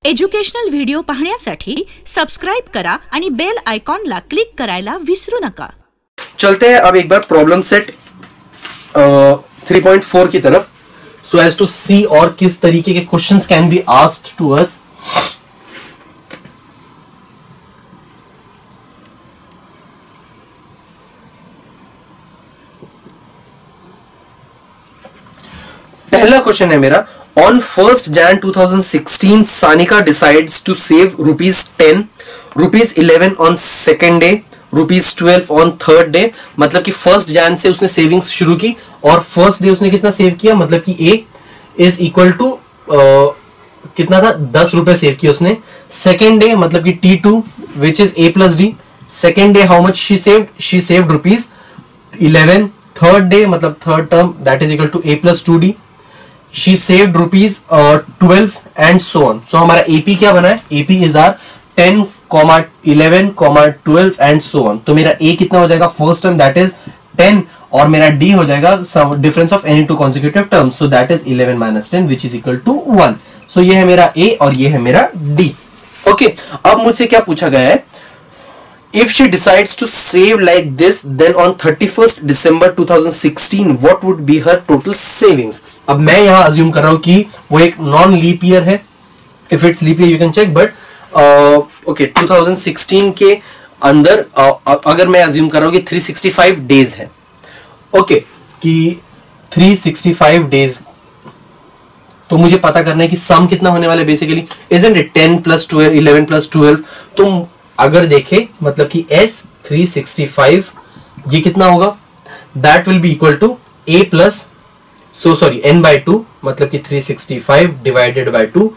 Educational video पाहण्यासाठी subscribe करा आणि बेल आयकॉनला क्लिक करायला विसरू नका। चलते हैं अब एक बार प्रॉब्लम सेट 3.4 की तरफ, सो एज टू सी और किस तरीके के questions can be asked to us. पहला क्वेश्चन है मेरा, on 1st Jan 2016 Sanika decides to save ₹10, ₹11 on second day, ₹12 on third day. मतलब कि 1st Jan से उसने सेविंग्स शुरू की और फर्स्ट डे उसने कितना सेव किया, मतलब कि A इज इक्वल टू कितना था, ₹10 सेव किया उसने। सेकेंड डे मतलब कि T2 which is A plus D, second day how much she saved ₹11। Third day मतलब third term that is equal to A plus 2D, she saved ₹12 and so on। so हमारा AP क्या बना है, AP is our 10, 11, 12 and so on। तो मेरा A कितना हो जाएगा फर्स्ट टर्म दैट इज 10 और मेरा D हो जाएगा difference of any two consecutive terms, so that is 11 minus 10 which is equal to 1। So ये है मेरा A और ये है मेरा D। ओके, अब मुझसे क्या पूछा गया है, if she decides to save like this then on 31st December 2016 what would be her total savings। अब मैं यहां अज्यूम कर रहा हूं कि वो एक नॉन लीप ईयर है, if it's leap year you can check, but okay 2016 के अंदर अगर मैं अज्यूम कर रहा हूं कि 365 डेज है, ओके कि 365 डेज, तो मुझे पता करना है कि सम कितना होने वाला है basically, isn't it 10 plus 12 11 plus 12। तो अगर देखे मतलब कि S 365 ये कितना होगा, that will be equal to A plus n by 2 मतलब कि 365 divided by 2,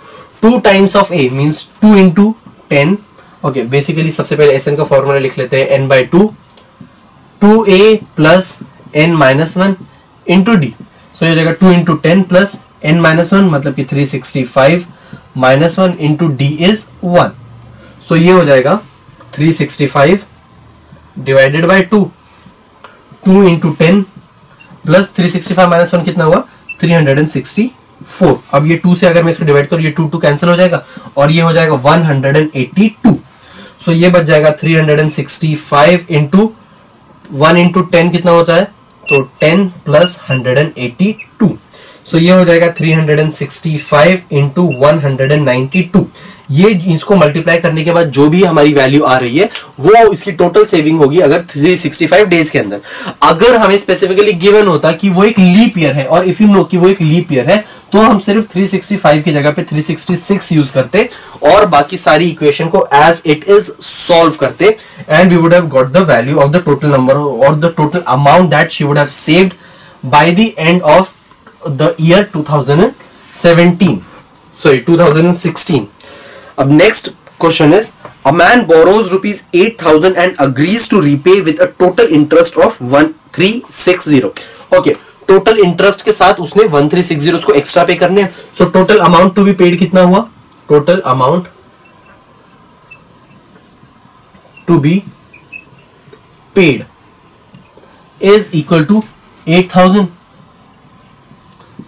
2 times of A means 2 into 10। Okay, basically सबसे पहले SN का फॉर्मूला लिख लेते हैं, n by 2 2A plus n minus 1 into D। सो ये हो जाएगा 2 into 10 प्लस n minus 1 मतलब कि 365 minus 1 into D is 1। So ये हो जाएगा 365 divided by 2, 2 into 10 plus 365 minus 1 कितना हुआ 364। अब ये 2 से अगर मैं इसको डिवाइड करूं ये 2 कैंसिल हो जाएगा और ये हो जाएगा 182। सो ये बच जाएगा 365 इंटू 1 into 10 कितना होता है, तो 10 प्लस 182। सो ये हो जाएगा 365 इंटू 192। ये इसको मल्टीप्लाई करने के बाद जो भी हमारी वैल्यू आ रही है वो इसकी टोटल सेविंग होगी अगर 365 डेज के अंदर। अगर हमें स्पेसिफिकली गिवन होता कि वो एक लीप ईयर है और इफ यू नो कि वो एक लीप ईयर है तो हम सिर्फ 365 की जगह पे 366 यूज करते और बाकी सारी इक्वेशन को एज इट इज सॉल्व करते and we would have got the value of the total number और the total amount that she would have saved by the end of the year 2016। अब next question is, a man borrows ₹8,000 and agrees to repay with a total interest of 1360। Okay, total interest के साथ उसने 1360 उसको extra pay करने हैं। So total amount to be paid कितना हुआ, total amount to be paid is equal to 8,000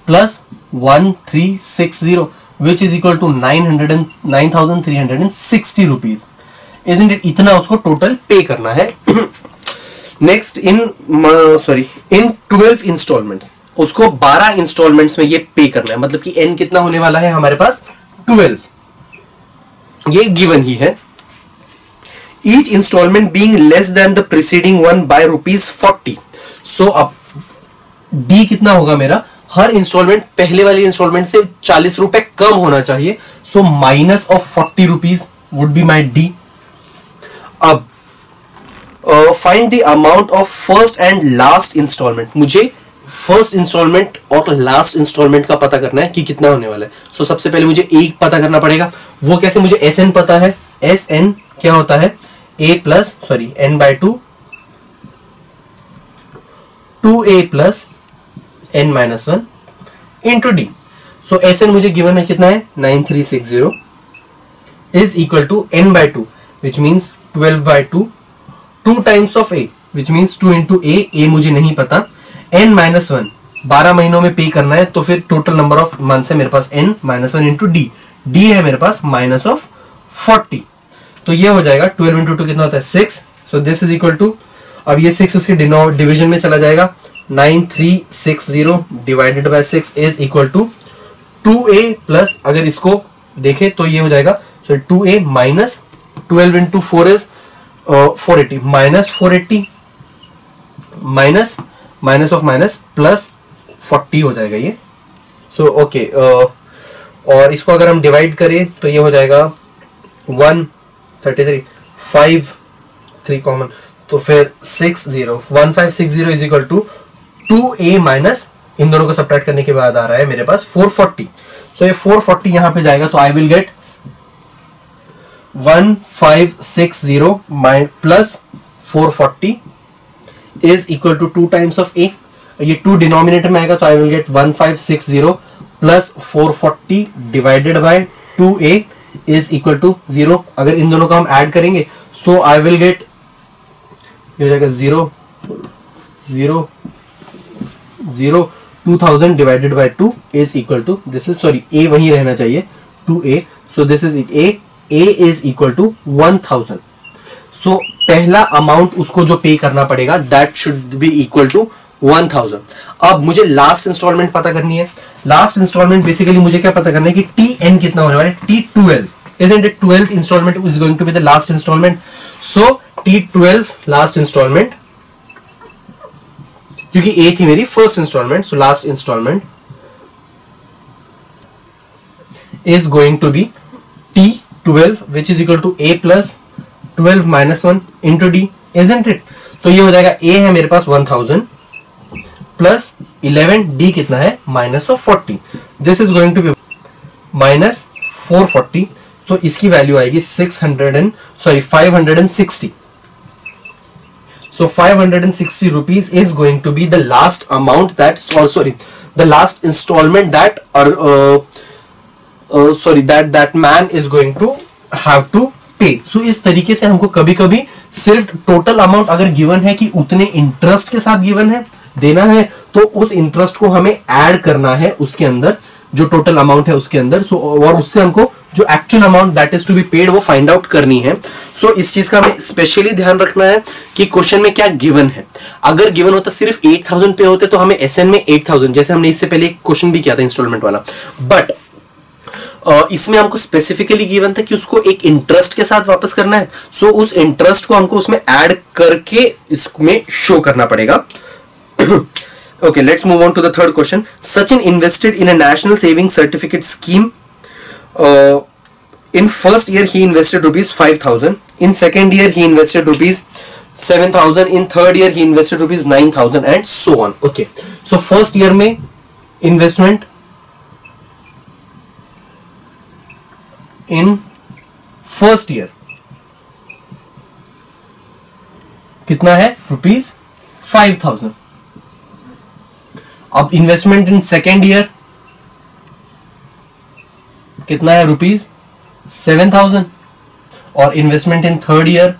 plus 1360 which is equal to 9,360 rupees, isn't it? इतना उसको टोटल पे करना है। नेक्स्ट इन 12 इंस्टॉलमेंट्स, उसको 12 इंस्टॉलमेंट्स में ये पे करना है, मतलब कि n कितना होने वाला है हमारे पास 12, ये गिवन ही है। Each instalment being less than the preceding one by ₹40। So अब D कितना होगा मेरा, हर इंस्टॉलमेंट पहले वाली इंस्टॉलमेंट से 40 रुपए कम होना चाहिए, so minus of 40 rupees would be my D. अब find the amount of first and last instalment, मुझे फर्स्ट इंस्टॉलमेंट और लास्ट इंस्टॉलमेंट का पता करना है कि कितना होने वाला है। सो सबसे पहले मुझे एक पता करना पड़ेगा, वो कैसे, मुझे SN पता है, SN क्या होता है A plus n by 2 2A plus n minus 1 into D। so SN मुझे गिवन है कितना है 9360 is equal to n by 2 which means 12 by 2 2 times of A which means 2 into A मुझे नहीं पता, n minus 1 12 महीनों में पे करना है, तो फिर टोटल नंबर ऑफ मंथ है मेरे पास n minus 1 into D, D है मेरे पास माइनस ऑफ 40, तो ये हो जाएगा 12 इंटू 2 कितना होता है 6, so this is equal to, अब ये 6 उसके डिवीजन में चला जाएगा, 9360 divided by 6 is equal to 2a plus, अगर इसको देखें तो ये हो जाएगा, so 2a minus 12 into 4 is 480, minus 480 minus minus of minus plus 40 हो जाएगा ये, सो ओके। और इसको अगर हम डिवाइड करें तो ये हो जाएगा 133 5 3 कॉमन, तो फिर 1560 is equal to 2a minus, इन दोनों को सब्ट्रैक्ट करने के बाद आ रहा है मेरे पास 440, सो ये 440 यहां पे जाएगा, तो I will get 1560 plus 440 is equal to 2 times of a, ये 2 डिनोमिनेटर में आएगा, तो I will get 1560 plus 440 divided by 2a is equal to 0। अगर इन दोनों को हम ऐड करेंगे तो आई विल गेट, ये हो जाएगा 0 0 0, 2000 divided by 2 is equal to, this is sorry a वहीं रहना चाहिए 2a, so this is a is equal to 1000, so पहला अमाउंट उसको जो पे करना पड़ेगा that should be equal to 1000। अब मुझे लास्ट इंस्टॉलमेंट पता करनी है, लास्ट इंस्टॉलमेंट बेसिकली मुझे क्या पता करना है कि tn कितना होने वाला है, T12, isn't it 12th installment is going to be the last installment, so T12 last installment, क्योंकि A थी मेरी first instalment, so last instalment is going to be T12 which is equal to A plus 12 minus 1 into D, isn't it? तो ये हो जाएगा A है मेरे पास 1000 plus 11, D कितना है minus of 40, this is going to be minus 440, तो इसकी वैल्यू आएगी 560, so 560 rupees is going to be the last amount that, or sorry, the last installment that that man is going to have to pay। so इस तरीके से हमको कभी कभी सिर्फ टोटल अमाउंट अगर गिवन है कि उतने इंटरेस्ट के साथ गिवन है देना है, तो उस इंटरेस्ट को हमें ऐड करना है उसके अंदर, जो टोटल अमाउंट है उसके अंदर, सो और उससे हमको जो actual amount that is to be paid वो फाइंड आउट करनी है। सो इस चीज का हमें स्पेशली ध्यान रखना है कि क्वेश्चन में क्या गिवन है। अगर गिवन होता सिर्फ 8000 पे होते तो हमें एसएन में 8000, जैसे हमने इससे पहले एक क्वेश्चन भी किया था इंस्टॉलमेंट वाला, बट इसमें हमको स्पेसिफिकली गिवन था कि उसको एक इंटरेस्ट के साथ वापस करना है, सो उस इंटरेस्ट को हमको उसमें ऐड करके इसमें शो करना पड़ेगा। Okay, let's move on to the third question. Sachin invested in a national savings certificate scheme. In first year he invested rupees 5000, in second year he invested rupees 7000, in third year he invested rupees 9000 and so on. Okay, so first year में investment in first year कितना है rupees 5000, अब investment in second year कितना है rupees 7000, और investment in third year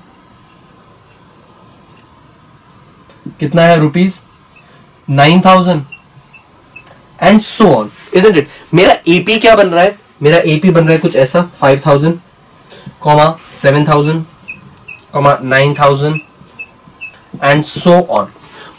कितना है rupees 9000 and so on, isn't it. मेरा एपी क्या बन रहा है, मेरा एपी बन रहा है कुछ ऐसा 5000, 7000, 9000 एंड सो ऑन।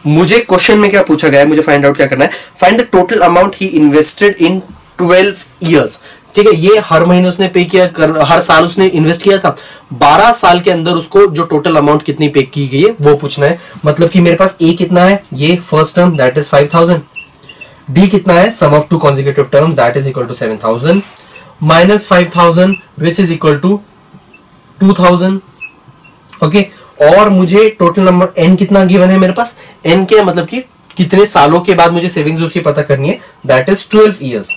मुझे क्वेश्चन में क्या पूछा गया है, मुझे फाइंड आउट क्या करना है, find the total amount he invested in 12 years. ठीक है, ये हर महीने उसने पे किया, हर साल उसने इन्वेस्ट किया था, 12 साल के अंदर उसको जो टोटल अमाउंट कितनी पे की गई है वो पूछना है। मतलब कि मेरे पास ए कितना है, ये first term that is 5000, D कितना है sum of two consecutive terms that is equal to 7000 minus 5000 which is equal to 2000। Okay, और मुझे टोटल नंबर एन कितना गिवन है मेरे पास, एन क्या मतलब कि कितने सालों के बाद मुझे सेविंग्स उसकी पता करनी है, दैट इज 12 इयर्स।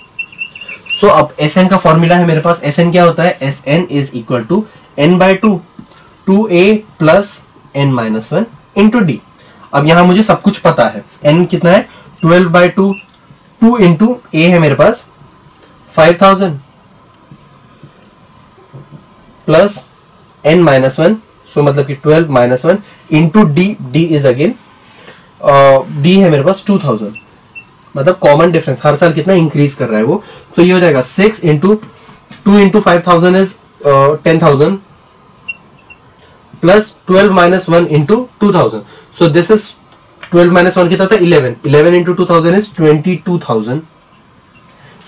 सो अब एस एन का फॉर्मूला है मेरे पास, एस एन क्या होता है, S n is equal to n by 2, 2a plus n minus 1 into D. अब यहां मुझे सब कुछ पता है, एन कितना है 12 बाई 2, 2 इंटू ए है मेरे पास 5000 प्लस एन माइनस 1, सो मतलब कि 12 minus 1 into D, D is again D है मेरे पास 2000, मतलब कॉमन डिफरेंस हर साल कितना इंक्रीज कर रहा है वो, तो ये हो जाएगा 6 into 2 into 5000 is 10,000 plus 12 minus 1 into 2000. So this is 12 minus 1 कितना था 11. 11 into 2000 is 22,000.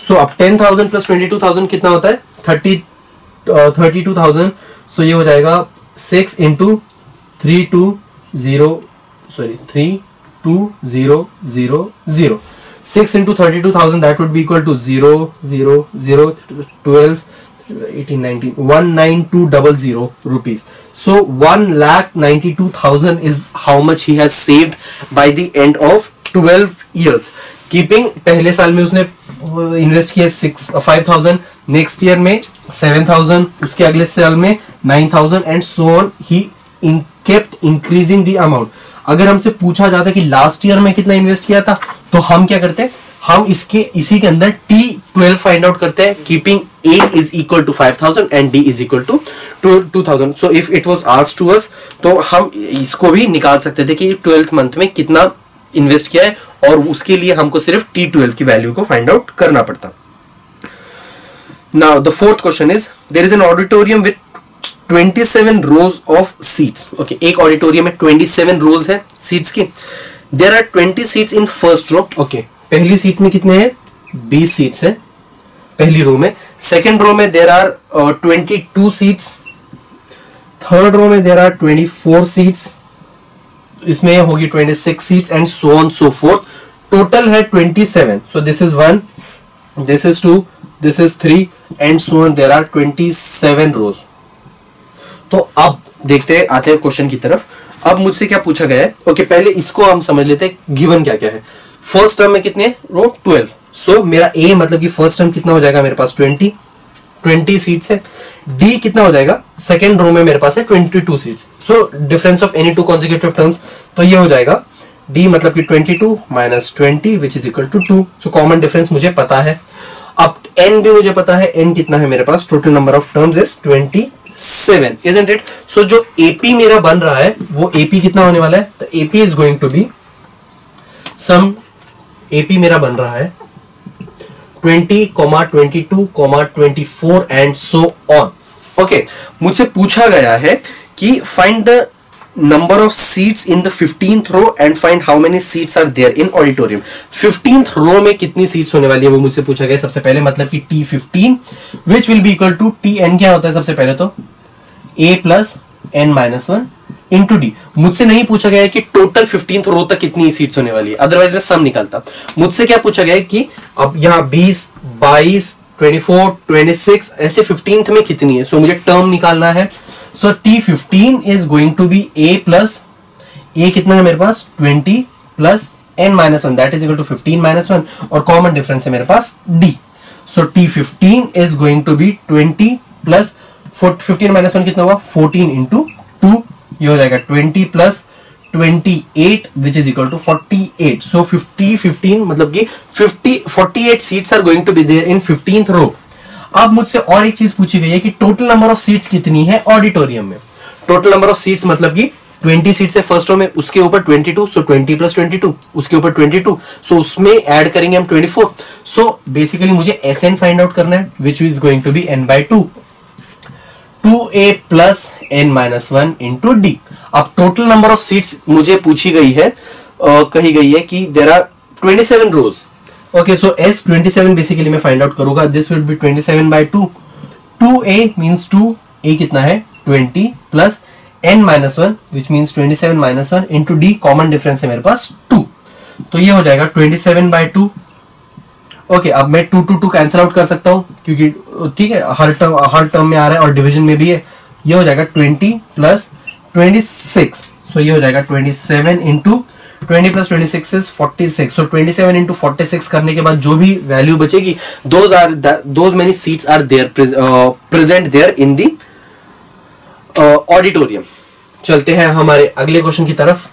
So अब 10,000 plus 22,000 कितना होता है 32,000. So ये हो जाएगा 6 into 3200. 6 into 32,000, that would be equal to 0, 0, 0, 12, 18, 19, 19200 rupees. So 1,92,000 is how much he has saved by the end of 12 years. Keeping पहले साल में उसने इन्वेस्ट किया 5,000, नेक्स्ट ईयर में 7,000, उसके अगले साल में 9,000 and so on. He kept increasing the amount. अगर हमसे पूछा जाता कि लास्ट ईयर में कितना इन्वेस्ट किया था, तो हम क्या करते हैं, हम इसी के अंदर T12 फाइंड आउट करते हैं, keeping A is equal to 5,000 and D is equal to 2,000. So if it was asked to us, तो हम इसको भी निकाल सकते थे कि 12th मंथ में कितना इन्वेस्ट किया है, और उसके लिए हमको सिर्फ T12 की वैल्यू को फाइंड आउट करना पड़ता. Now the fourth question is, there is an auditorium with 27 rows of seats. Okay, एक ऑडिटोरियम में 27 rows है seats की. There are 20 seats in first row. Okay, पहली सीट में कितने हैं 20 seats है पहली रो में. सेकेंड रो में there are 22 seats. Third row में there are 24 seats. इसमें होगी 26 seats and so on so forth. Total है 27. So this is 1, this is 2, this is 3 and so on. There are 27 rows. तो अब देखते हैं, आते हैं क्वेश्चन की तरफ. अब मुझसे क्या पूछा गया है. ओके, पहले इसको हम समझ लेते हैं गिवन क्या क्या है. फर्स्ट टर्म में कितने रो 12. सो मेरा ए मतलब कि फर्स्ट टर्म कितना हो जाएगा मेरे पास 20 सीट्स है. डी कितना हो जाएगा, सेकेंड रो में मेरे पास है 22 seats. So difference of any two consecutive terms, तो ये हो जाएगा डी मतलब कि 22 minus 20 which is equal to 2. So common difference मुझे पता है. अब एन भी मुझे पता है, एन कितना है मेरे पास, total number of terms is 27, isn't it? So जो AP मेरा बन रहा है वो AP कितना होने वाला है, तो AP is going to be some, AP मेरा बन रहा है 20, 22, 24 and so on. Okay, मुझसे पूछा गया है कि find the number of seats in the 15th row and find how many seats are there in auditorium. 15th row में कितनी सीट्स होने वाली है वो मुझसे पूछा गया सबसे पहले, मतलब कि T15 which will be equal to Tn. क्या होता है सबसे पहले तो A plus n minus 1 into D. मुझसे नहीं पूछा गया है कि टोटल 15th रो तक कितनी सीट्स होने वाली है, अदरवाइज मैं सम निकालता. मुझसे क्या पूछा गया है कि अब यहाँ 20, 22, 24, 26 ऐसे 15th में कितनी है. सो मुझे टर्म निकालना है. So T15 is going to be A plus A कितना है मेरे पास 20 plus n minus 1, that is equal to 15 minus 1, और कॉमन डिफरेंस है मेरे पास D. So T15 is going to be 20 plus 15 minus 1 कितना हुआ 14 into 2, ये हो जाएगा 20 plus 28 which is equal to 48. So 15 मतलब कि 48 seats are going to be there in 15th row. अब मुझसे और एक चीज पूछी गई है कि टोटल नंबर ऑफ सीट्स कितनी है ऑडिटोरियम में. टोटल नंबर ऑफ सीट्स मतलब कि 20 सीट्स है फर्स्ट रो में, उसके ऊपर 22, सो 20 प्लस 22, उसके ऊपर 22, सो उसमें ऐड करेंगे हम 24. सो बेसिकली मुझे SN फाइंड आउट करना है which is going to be n/2, 2A plus n minus 1 into D. अब टोटल नंबर ऑफ सीट्स मुझे पूछी गई है, कही गई है कि there are 27 rows. Okay, so S27 basically मैं find out करूँगा. This will be 27/2. 2A means 2. A कितना है 20 plus n minus 1 which means 27 minus 1 into D. Common difference है मेरे पास 2. तो ये हो जाएगा 27/2. ओके, अब मैं 2 to 2 कैंसिल आउट कर सकता हूँ क्योंकि ठीक है हर टर्म में आ रहा है और डिवीजन में भी है. ये हो जाएगा 20 plus 26. सो ये हो जाएगा 27 into 20 plus 26 is 46. So 27 into 46 करने के बाद जो भी वैल्यू बचेगी, those many seats are there present there in the auditorium. चलते हैं हमारे अगले क्वेश्चन की तरफ.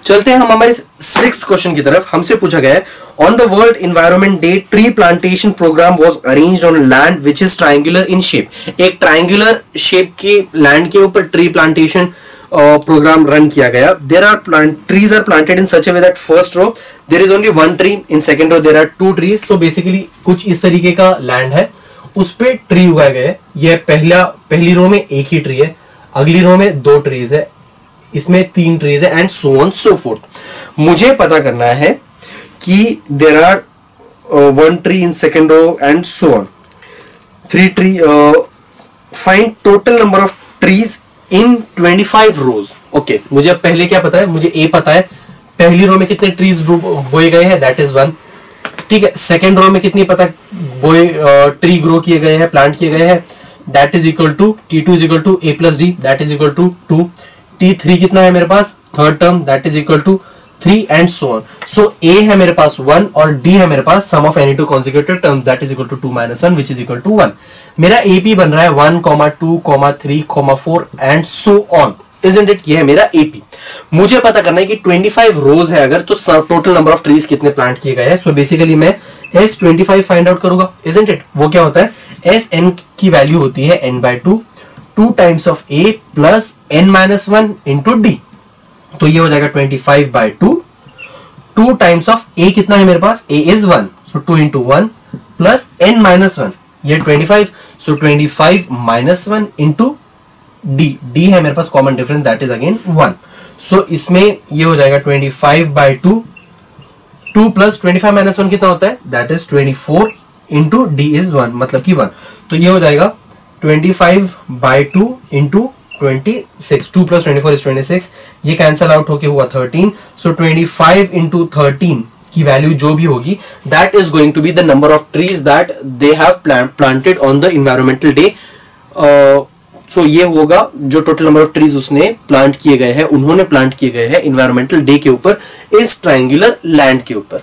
चलते हैं हम हमारे 6th क्वेश्चन की तरफ. हमसे पूछा गया है on the world environment day tree plantation programme was arranged on land which is triangular in shape. एक ट्रायंगुलर शेप के लैंड के ऊपर ट्री प्लांटेशन प्रोग्राम रन किया गया. There are trees are planted in such a way that first row there is only one tree, in second row there are two trees. So basically कुछ इस तरीके का land है, उस पे tree उगाए गए. ये पहली रो में एक ही ट्री है, अगली रो में दो ट्रीज है, इसमें तीन ट्रीज है, and so on so forth. मुझे पता करना है कि there are one tree in second row and so on, three tree. Find total number of trees in 25 rows. Okay, मुझे अब पहले क्या पता है, मुझे ए पता है, पहली रो में कितने ट्रीज बोए गए हैं, दैट इज 1. ठीक है, सेकेंड रो में कितनी पता ट्री ग्रो किए गए हैं, प्लांट किए गए हैं, that is equal to T2 is equal to A plus D, that is equal to 2. T3 कितना है मेरे पास, third term, that is equal to 3 and so on. So A है मेरे पास 1 और D है मेरे पास sum of any two consecutive terms, that is equal to 2 - 1 which is equal to 1. मेरा AP बन रहा है 1, 2, 3, 4 and so on. Isn't it? ये है मेरा AP. मुझे पता करना है कि 25 रोज है अगर, तो टोटल नंबर ऑफ ट्रीज कितने प्लांट किए गए हैं. सो बेसिकली मैं S25 फाइंड आउट करूंगा. Isn't it? वो क्या होता है, SN की वैल्यू होती है n/2, 2 times of A plus n-1 into D. तो ये हो जाएगा 25/2, 2 टाइम्स ऑफ A कितना है मेरे पास, A is 1, so 2 into 1 plus n-1, ये 25, सो 25 - 1 इंटू D है मेरे पास common difference, that is again 1. So इसमें ये हो जाएगा 25/2, 2 प्लस 25 - 1 कितना होता है, that is 24 into D is 1, मतलब कि 1. तो ये हो जाएगा 25/2 इंटू 26, 2 प्लस 24 इज 26, ये कैंसल आउट होके हुआ 13. सो 25 इंटू 13 की वैल्यू जो भी होगी, that is going to be the number of trees that they have planted on the environmental day. So ये होगा जो टोटल नंबर ऑफ ट्रीज उसने प्लांट किए गए हैं, उन्होंने प्लांट किए गए हैं इन्वायरमेंटल डे के ऊपर, इस ट्रायंगुलर लैंड के ऊपर.